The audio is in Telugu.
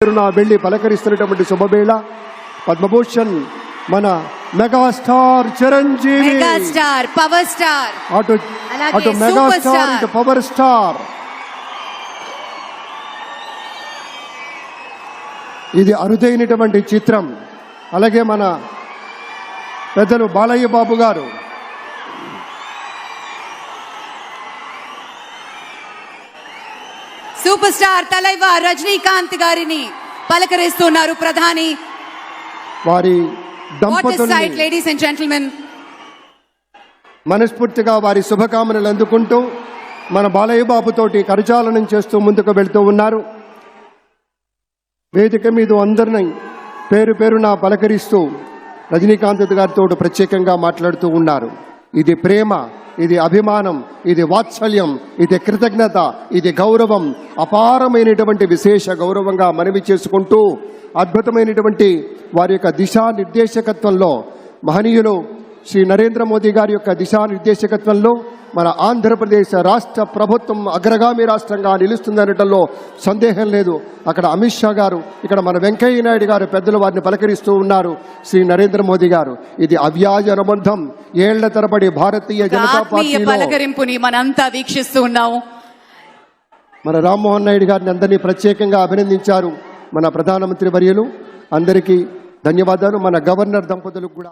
పేరున వెళ్లి పలకరిస్తున్నటువంటి శుభవేళ పద్మభూషణ్ మన megastar Chiranjeevi, megastar power star, అటు మెగాస్టార్ ఇటు పవర్ స్టార్. ఇది అరుదైనటువంటి చిత్రం. అలాగే మన పెద్దలు బాలయ్య బాబు గారు, సూపర్ స్టార్ తలైవర్ రజనీకాంత్ గారిని పలకరిస్తున్నారు ప్రధాని. వారి దంపతుల్ని లేడీస్ అండ్ జెంటిల్మెన్ మనస్ఫూర్తిగా వారి శుభకామనలు అందుకుంటూ మన బాలయ్య బాబుతోటి కరచాలనం చేస్తూ ముందుకు వెళ్తూ ఉన్నారు. వేదిక మీద అందరినీ పేరు పేరున పలకరిస్తూ రజనీకాంత్ గారితో ప్రత్యేకంగా మాట్లాడుతూ ఉన్నారు. ఇది ప్రేమ, ఇది అభిమానం, ఇది వాత్సల్యం, ఇది కృతజ్ఞత, ఇది గౌరవం, అపారమైనటువంటి విశేష గౌరవంగా మనవి చేసుకుంటూ అద్భుతమైనటువంటి వారి యొక్క దిశానిర్దేశకత్వంలో మహనీయులు శ్రీ నరేంద్ర మోదీ గారి యొక్క దిశానిర్దేశకత్వంలో మన ఆంధ్రప్రదేశ్ రాష్ట్ర ప్రభుత్వం అగ్రగామి రాష్ట్రంగా నిలుస్తుందనటంలో సందేహం లేదు. అక్కడ అమిత్ షా గారు, ఇక్కడ మన వెంకయ్య నాయుడు గారు పెద్దలు వారిని పలకరిస్తూ ఉన్నారు. శ్రీ నరేంద్ర మోదీ గారు, ఇది అవ్యాజ అనుబంధం. ఏళ్ల తరబడి భారతీయ జనతా పార్టీ పలకరింపుని మనంతా వీక్షిస్తూ ఉన్నాము. మన రామ్మోహన్ నాయుడు గారిని అందరినీ ప్రత్యేకంగా అభినందించారు మన ప్రధానమంత్రి వర్యులు. అందరికీ ధన్యవాదాలు. మన గవర్నర్ దంపతులకు కూడా